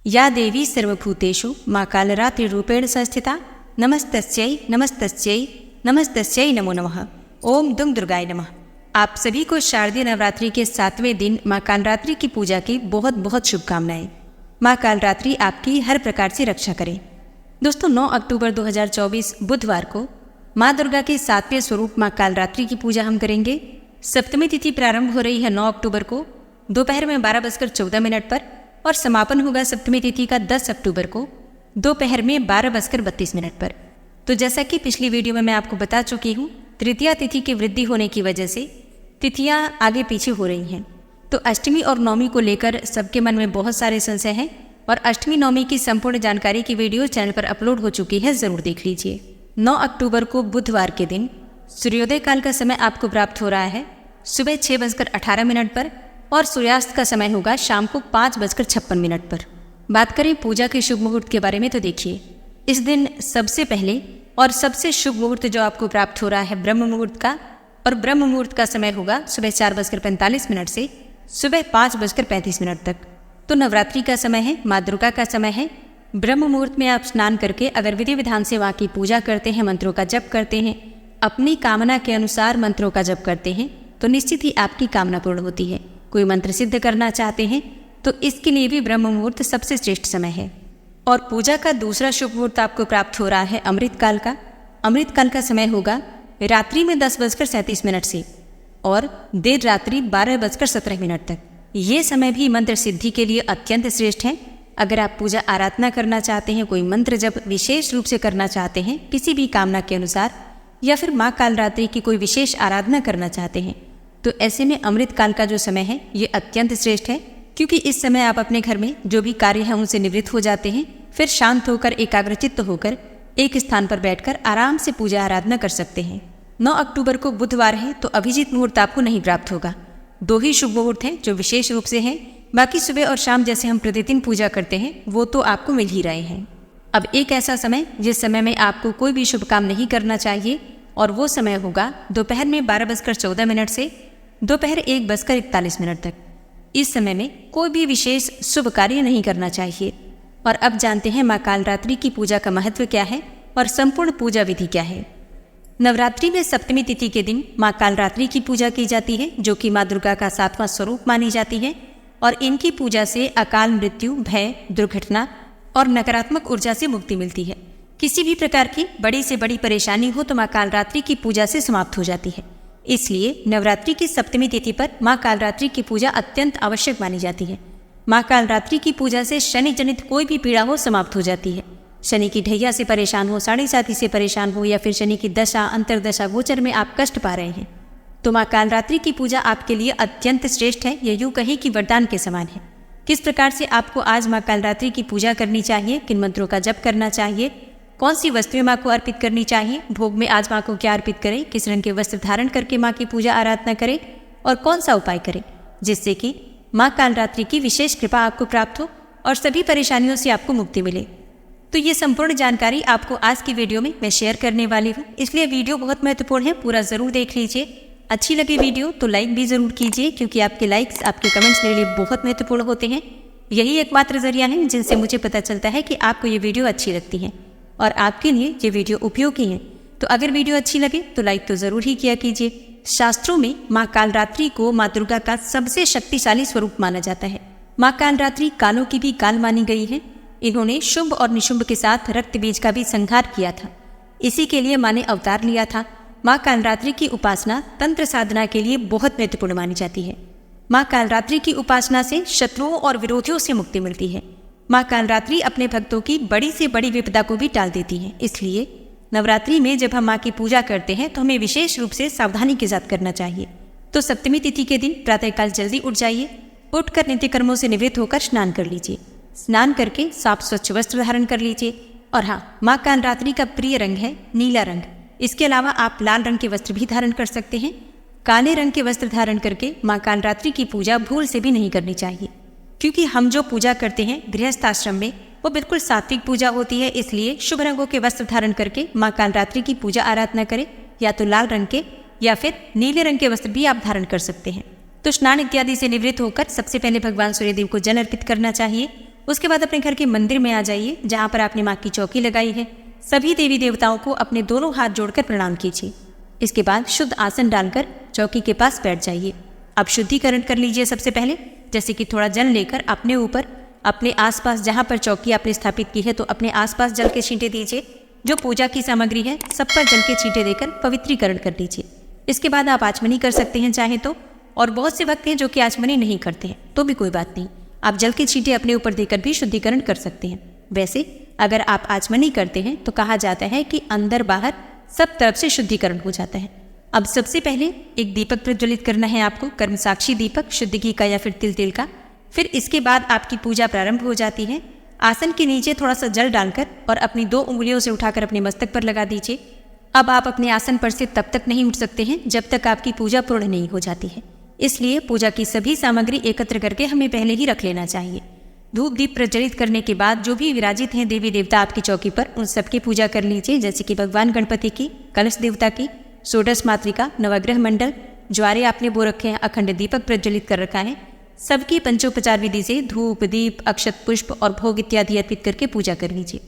या देवी सर्वभूतेषु माँ कालरात्रिरूपेण संस्थिता नमस्तस्यै नमस्तस्यै नमस्तस्यै नमो नमः। ओम दुम दुर्गाय नमः। आप सभी को शारदीय नवरात्रि के 7वें दिन माँ कालरात्रि की पूजा की बहुत बहुत शुभकामनाएं। माँ कालरात्रि आपकी हर प्रकार से रक्षा करें। दोस्तों 9 अक्टूबर 2024 बुधवार को माँ दुर्गा के 7वें स्वरूप माँ कालरात्रि की पूजा हम करेंगे। सप्तमी तिथि प्रारंभ हो रही है 9 अक्टूबर को दोपहर में 12:14 पर और समापन होगा सप्तमी तिथि का 10 अक्टूबर को दोपहर में 12:32 पर। तो जैसा कि पिछली वीडियो में मैं आपको बता चुकी हूँ, तृतीया तिथि की वृद्धि होने की वजह से तिथियाँ आगे पीछे हो रही हैं। तो अष्टमी और नवमी को लेकर सबके मन में बहुत सारे संशय हैं और अष्टमी नवमी की संपूर्ण जानकारी की वीडियो चैनल पर अपलोड हो चुकी है, ज़रूर देख लीजिए। 9 अक्टूबर को बुधवार के दिन सूर्योदय काल का समय आपको प्राप्त हो रहा है सुबह 6:18 पर और सूर्यास्त का समय होगा शाम को 5:56 पर। बात करें पूजा के शुभ मुहूर्त के बारे में तो देखिए, इस दिन सबसे पहले और सबसे शुभ मुहूर्त जो आपको प्राप्त हो रहा है ब्रह्म मुहूर्त का, और ब्रह्म मुहूर्त का समय होगा सुबह 4:45 से सुबह 5:35 तक। तो नवरात्रि का समय है, माँ दुर्गा का समय है। ब्रह्म मुहूर्त में आप स्नान करके अगर विधि विधान से वहाँ की पूजा करते हैं, मंत्रों का जप करते हैं, अपनी कामना के अनुसार मंत्रों का जप करते हैं तो निश्चित ही आपकी कामना पूर्ण होती है। कोई मंत्र सिद्ध करना चाहते हैं तो इसके लिए भी ब्रह्म मुहूर्त सबसे श्रेष्ठ समय है। और पूजा का दूसरा शुभ मुहूर्त आपको प्राप्त हो रहा है अमृत काल का। अमृत काल का समय होगा रात्रि में 10:37 से और देर रात्रि 12:17 तक। ये समय भी मंत्र सिद्धि के लिए अत्यंत श्रेष्ठ है। अगर आप पूजा आराधना करना चाहते हैं, कोई मंत्र जब विशेष रूप से करना चाहते हैं किसी भी कामना के अनुसार, या फिर माँ कालरात्रि की कोई विशेष आराधना करना चाहते हैं, तो ऐसे में अमृत काल का जो समय है ये अत्यंत श्रेष्ठ है, क्योंकि इस समय आप अपने घर में जो भी कार्य है उनसे निवृत्त हो जाते हैं, फिर शांत होकर एकाग्रचित्त होकर एक स्थान पर बैठकर आराम से पूजा आराधना कर सकते हैं। 9 अक्टूबर को बुधवार है तो अभिजीत मुहूर्त आपको नहीं प्राप्त होगा। 2 ही शुभ मुहूर्त हैं जो विशेष रूप से हैं, बाकी सुबह और शाम जैसे हम प्रतिदिन पूजा करते हैं वो तो आपको मिल ही रहे हैं। अब एक ऐसा समय जिस समय में आपको कोई भी शुभ काम नहीं करना चाहिए, और वो समय होगा दोपहर में 12:14 से दोपहर 1:41 तक। इस समय में कोई भी विशेष शुभ कार्य नहीं करना चाहिए। और अब जानते हैं माँ कालरात्रि की पूजा का महत्व क्या है और संपूर्ण पूजा विधि क्या है। नवरात्रि में सप्तमी तिथि के दिन माँ कालरात्रि की पूजा की जाती है, जो कि माँ दुर्गा का 7वां स्वरूप मानी जाती है। और इनकी पूजा से अकाल मृत्यु, भय, दुर्घटना और नकारात्मक ऊर्जा से मुक्ति मिलती है। किसी भी प्रकार की बड़ी से बड़ी परेशानी हो तो माँ कालरात्रि की पूजा से समाप्त हो जाती है। इसलिए नवरात्रि की सप्तमी तिथि पर माँ कालरात्रि की पूजा अत्यंत आवश्यक मानी जाती है। माँ कालरात्रि की पूजा से शनि जनित कोई भी पीड़ा हो समाप्त हो जाती है। शनि की ढैया से परेशान हो, साढ़े साथी से परेशान हो, या फिर शनि की दशा, अंतरदशा, गोचर में आप कष्ट पा रहे हैं, तो माँ कालरात्रि की पूजा आपके लिए अत्यंत श्रेष्ठ है। यह यूँ कहीं कि वरदान के समान है। किस प्रकार से आपको आज माँ कालरात्रि की पूजा करनी चाहिए, किन मंत्रों का जप करना चाहिए, कौन सी वस्तुएं माँ को अर्पित करनी चाहिए, भोग में आज माँ को क्या अर्पित करें, किस रंग के वस्त्र धारण करके माँ की पूजा आराधना करें और कौन सा उपाय करें जिससे कि माँ कालरात्रि की विशेष कृपा आपको प्राप्त हो और सभी परेशानियों से आपको मुक्ति मिले, तो ये संपूर्ण जानकारी आपको आज की वीडियो में मैं शेयर करने वाली हूँ। इसलिए वीडियो बहुत महत्वपूर्ण है, पूरा ज़रूर देख लीजिए। अच्छी लगी वीडियो तो लाइक भी ज़रूर कीजिए, क्योंकि आपके लाइक्स, आपके कमेंट्स मेरे लिए बहुत महत्वपूर्ण होते हैं। यही एकमात्र जरिया है जिनसे मुझे पता चलता है कि आपको ये वीडियो अच्छी लगती है और आपके लिए ये वीडियो उपयोगी है। तो अगर वीडियो अच्छी लगे तो लाइक तो ज़रूर ही किया कीजिए। शास्त्रों में माँ कालरात्रि को माँ दुर्गा का सबसे शक्तिशाली स्वरूप माना जाता है। माँ कालरात्रि कालों की भी काल मानी गई है। इन्होंने शुंभ और निशुंभ के साथ रक्त बीज का भी संहार किया था। इसी के लिए माँ ने अवतार लिया था। माँ कालरात्रि की उपासना तंत्र साधना के लिए बहुत महत्वपूर्ण मानी जाती है। माँ कालरात्रि की उपासना से शत्रुओं और विरोधियों से मुक्ति मिलती है। माँ कालरात्रि अपने भक्तों की बड़ी से बड़ी विपदा को भी टाल देती है। इसलिए नवरात्रि में जब हम माँ की पूजा करते हैं तो हमें विशेष रूप से सावधानी के साथ करना चाहिए। तो सप्तमी तिथि के दिन प्रातःकाल जल्दी उठ जाइए, उठकर नित्य कर्मों से निवृत्त होकर स्नान कर लीजिए। स्नान करके साफ स्वच्छ वस्त्र धारण कर लीजिए। और हाँ, माँ कालरात्रि का प्रिय रंग है नीला रंग। इसके अलावा आप लाल रंग के वस्त्र भी धारण कर सकते हैं। काले रंग के वस्त्र धारण करके माँ कालरात्रि की पूजा भूल से भी नहीं करनी चाहिए, क्योंकि हम जो पूजा करते हैं गृहस्थ आश्रम में वो बिल्कुल सात्विक पूजा होती है। इसलिए शुभ रंगों के वस्त्र धारण करके माँ कालरात्रि की पूजा आराधना करें, या तो लाल रंग के या फिर नीले रंग के वस्त्र भी आप धारण कर सकते हैं। तो स्नान इत्यादि से निवृत्त होकर सबसे पहले भगवान सूर्यदेव को जल अर्पित करना चाहिए उसके बाद अपने घर के मंदिर में आ जाइए जहाँ पर आपने माँ की चौकी लगाई है। सभी देवी देवताओं को अपने दोनों हाथ जोड़कर प्रणाम कीजिए। इसके बाद शुद्ध आसन डालकर चौकी के पास बैठ जाइए। अब शुद्धिकरण कर लीजिए। सबसे पहले जैसे कि थोड़ा जल लेकर अपने ऊपर, अपने आसपास जहाँ पर चौकी आपने स्थापित की है तो अपने आसपास जल के छींटे दीजिए। जो पूजा की सामग्री है सब पर जल के छींटे देकर पवित्रीकरण कर लीजिए। इसके बाद आप आचमनी कर सकते हैं चाहे तो, और बहुत से भक्त हैं जो कि आचमनी नहीं करते हैं, तो भी कोई बात नहीं, आप जल के छींटे अपने ऊपर देकर भी शुद्धिकरण कर सकते हैं। वैसे अगर आप आचमनी करते हैं तो कहा जाता है कि अंदर बाहर सब तरफ से शुद्धिकरण हो जाता है। अब सबसे पहले एक दीपक प्रज्वलित करना है आपको, कर्म साक्षी दीपक, शुद्ध घी का या फिर तिल का। फिर इसके बाद आपकी पूजा प्रारंभ हो जाती है। आसन के नीचे थोड़ा सा जल डालकर और अपनी 2 उंगलियों से उठाकर अपने मस्तक पर लगा दीजिए। अब आप अपने आसन पर से तब तक नहीं उठ सकते हैं जब तक आपकी पूजा पूर्ण नहीं हो जाती है। इसलिए पूजा की सभी सामग्री एकत्र करके हमें पहले ही रख लेना चाहिए। धूप दीप प्रज्वलित करने के बाद जो भी विराजित हैं देवी देवता आपकी चौकी पर, उन सबकी पूजा कर लीजिए, जैसे कि भगवान गणपति की, कलश देवता की, षोडश मातृका, नवग्रह मंडल, ज्वारे आपने बो रखे हैं, अखंड दीपक प्रज्वलित कर रखा है। सबकी पंचोपचार विधि से धूप दीप अक्षत पुष्प और भोग इत्यादि अर्पित करके पूजा कर लीजिए।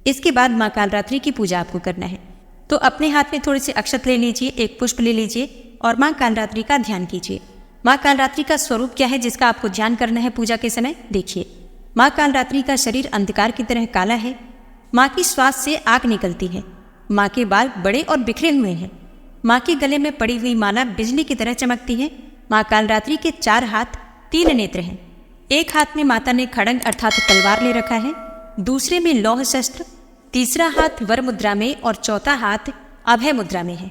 इसके बाद माँ कालरात्रि की पूजा आपको करना है, तो अपने हाथ में थोड़े से अक्षत ले लीजिए, एक पुष्प ले लीजिए और माँ कालरात्रि का ध्यान कीजिए। माँ कालरात्रि का स्वरूप क्या है जिसका आपको ध्यान करना है पूजा के समय? देखिए, माँ कालरात्रि का शरीर अंधकार की तरह काला है। माँ की श्वास से आग निकलती है। माँ के बाल बड़े और बिखरे हुए हैं। माँ के गले में पड़ी हुई माला बिजली की तरह चमकती है। माँ कालरात्रि के 4 हाथ 3 नेत्र हैं। एक हाथ में माता ने खड़ंग अर्थात तलवार ले रखा है, दूसरे में लौह शस्त्र, तीसरा हाथ वर मुद्रा में और चौथा हाथ अभय मुद्रा में है।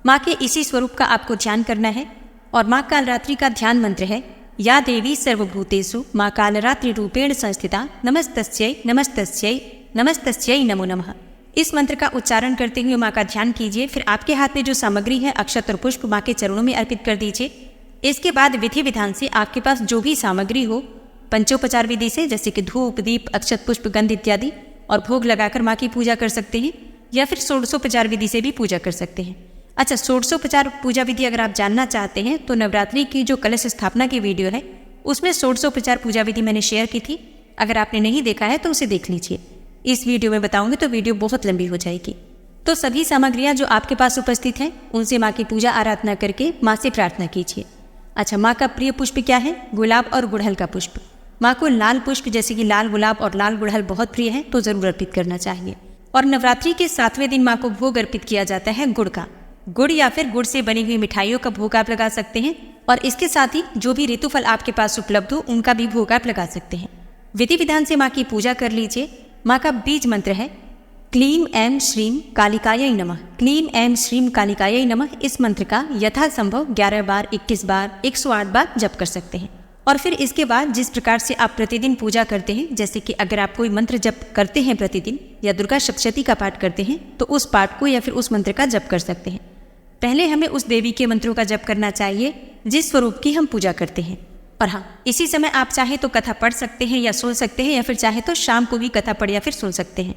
माँ के इसी स्वरूप का आपको ध्यान करना है। और माँ कालरात्रि का ध्यान मंत्र है, या देवी सर्वभूतेषु माँ कालरात्रि रूपेण संस्थिता नमस्तस्यै नमस्तस्यै नमस्तस्यै नमो नमः। इस मंत्र का उच्चारण करते हुए माँ का ध्यान कीजिए। फिर आपके हाथ में जो सामग्री है अक्षत और पुष्प माँ के चरणों में अर्पित कर दीजिए। इसके बाद विधि विधान से आपके पास जो भी सामग्री हो, पंचोपचार विधि से जैसे कि धूप दीप अक्षत पुष्प गंध इत्यादि और भोग लगाकर माँ की पूजा कर सकते हैं, या फिर षोडशोपचार विधि से भी पूजा कर सकते हैं। अच्छा, षोडशोपचार पूजा विधि अगर आप जानना चाहते हैं तो नवरात्रि की जो कलश स्थापना की वीडियो है उसमें षोडशोपचार पूजा विधि मैंने शेयर की थी। अगर आपने नहीं देखा है तो उसे देख लीजिए। इस वीडियो में बताऊंगी तो वीडियो बहुत लंबी हो जाएगी। तो सभी सामग्रियां जो आपके पास उपस्थित हैं उनसे माँ की पूजा आराधना करके माँ से प्रार्थना कीजिए। अच्छा, माँ का प्रिय पुष्प क्या है? गुलाब और गुड़हल का पुष्प। माँ को लाल पुष्प जैसे कि लाल गुलाब और लाल गुड़हल बहुत प्रिय है, तो जरूर अर्पित करना चाहिए। और नवरात्रि के 7वें दिन माँ को भोग अर्पित किया जाता है गुड़ का। गुड़ या फिर गुड़ से बनी हुई मिठाइयों का भोग आप लगा सकते हैं, और इसके साथ ही जो भी ऋतुफल आपके पास उपलब्ध हो उनका भी भोग आप लगा सकते हैं। विधि विधान से माँ की पूजा कर लीजिए। माँ का बीज मंत्र है क्लीम ऐं श्रीम कालिकायै नमः। क्लीम ऐं श्रीम कालिकायै नमः। इस मंत्र का यथासंभव 11 बार, 21 बार, 108 बार जप कर सकते हैं। और फिर इसके बाद जिस प्रकार से आप प्रतिदिन पूजा करते हैं, जैसे कि अगर आप कोई मंत्र जप करते हैं प्रतिदिन या दुर्गा सप्तशती का पाठ करते हैं तो उस पाठ को या फिर उस मंत्र का जप कर सकते हैं। पहले हमें उस देवी के मंत्रों का जप करना चाहिए जिस स्वरूप की हम पूजा करते हैं। और हाँ, इसी समय आप चाहे तो कथा पढ़ सकते हैं या सुन सकते हैं, या फिर चाहे तो शाम को भी कथा पढ़ या फिर सुन सकते हैं।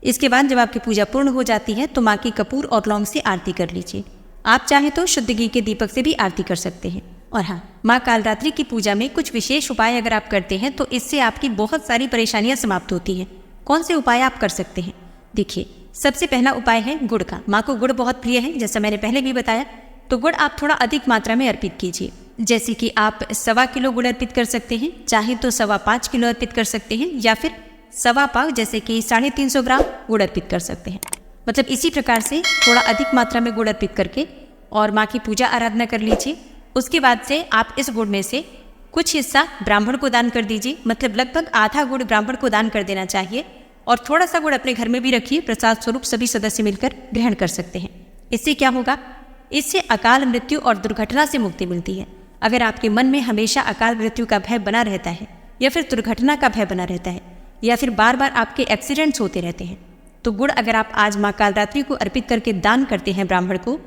इसके बाद जब आपकी पूजा पूर्ण हो जाती है तो माँ की कपूर और लौंग से आरती कर लीजिए। आप चाहे तो शुद्ध घी के दीपक से भी आरती कर सकते हैं। और हाँ, माँ कालरात्रि की पूजा में कुछ विशेष उपाय अगर आप करते हैं तो इससे आपकी बहुत सारी परेशानियां समाप्त होती हैं। कौन से उपाय आप कर सकते हैं? देखिए, सबसे पहला उपाय है गुड़ का। माँ को गुड़ बहुत प्रिय है, जैसा मैंने पहले भी बताया। तो गुड़ आप थोड़ा अधिक मात्रा में अर्पित कीजिए, जैसे कि आप 1.25 किलो गुड़ अर्पित कर सकते हैं, चाहे तो 5.25 किलो अर्पित कर सकते हैं, या फिर 1.25 पाव जैसे कि 350 ग्राम गुड़ अर्पित कर सकते हैं। मतलब इसी प्रकार से थोड़ा अधिक मात्रा में गुड़ अर्पित करके और माँ की पूजा आराधना कर लीजिए। उसके बाद से आप इस गुड़ में से कुछ हिस्सा ब्राह्मण को दान कर दीजिए। मतलब लगभग आधा गुड़ ब्राह्मण को दान कर देना चाहिए, और थोड़ा सा गुड़ अपने घर में भी रखिए, प्रसाद स्वरूप सभी सदस्य मिलकर ग्रहण कर सकते हैं। इससे क्या होगा? इससे अकाल मृत्यु और दुर्घटना से मुक्ति मिलती है। अगर आपके मन में हमेशा अकाल मृत्यु का भय बना रहता है, या फिर दुर्घटना का भय बना रहता है, या फिर बार बार आपके एक्सीडेंट्स होते रहते हैं, तो गुड़ अगर आप आज माँ कालरात्रि को अर्पित करके दान करते हैं ब्राह्मण को,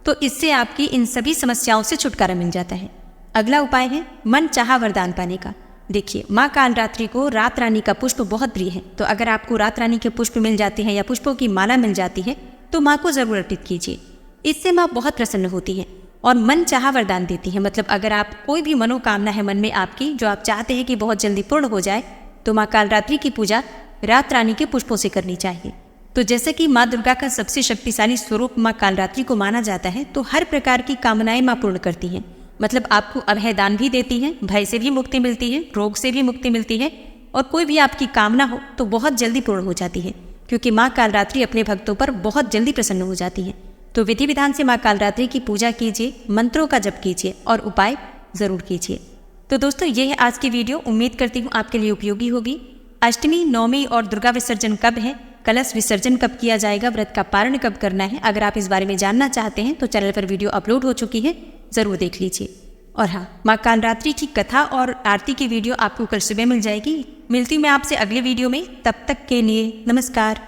तो इससे आपकी इन सभी समस्याओं से छुटकारा मिल जाता है। अगला उपाय है मन चाहा वरदान पाने का। देखिए, माँ कालरात्रि को रात रानी का पुष्प बहुत प्रिय है, तो अगर आपको रात रानी के पुष्प मिल जाते हैं या पुष्पों की माला मिल जाती है तो माँ को जरूर अर्पित कीजिए। इससे माँ बहुत प्रसन्न होती है और मन चाहा वरदान देती है। मतलब अगर आप कोई भी मनोकामना है मन में आपकी जो आप चाहते हैं कि बहुत जल्दी पूर्ण हो जाए, तो माँ कालरात्रि की पूजा रात रानी के पुष्पों से करनी चाहिए। तो जैसे कि माँ दुर्गा का सबसे शक्तिशाली स्वरूप माँ कालरात्रि को माना जाता है, तो हर प्रकार की कामनाएं माँ पूर्ण करती हैं। मतलब आपको अभय दान भी देती हैं, भय से भी मुक्ति मिलती है, रोग से भी मुक्ति मिलती है, और कोई भी आपकी कामना हो तो बहुत जल्दी पूर्ण हो जाती है, क्योंकि माँ कालरात्रि अपने भक्तों पर बहुत जल्दी प्रसन्न हो जाती है। तो विधि विधान से माँ कालरात्रि की पूजा कीजिए, मंत्रों का जप कीजिए और उपाय ज़रूर कीजिए। तो दोस्तों, ये है आज की वीडियो। उम्मीद करती हूँ आपके लिए उपयोगी होगी। अष्टमी, नवमी और दुर्गा विसर्जन कब है, कलश विसर्जन कब किया जाएगा, व्रत का पारण कब करना है, अगर आप इस बारे में जानना चाहते हैं तो चैनल पर वीडियो अपलोड हो चुकी है, ज़रूर देख लीजिए। और हाँ, माँ कालरात्रि की कथा और आरती की वीडियो आपको कल सुबह मिल जाएगी। मिलती हूँ मैं आपसे अगले वीडियो में, तब तक के लिए नमस्कार।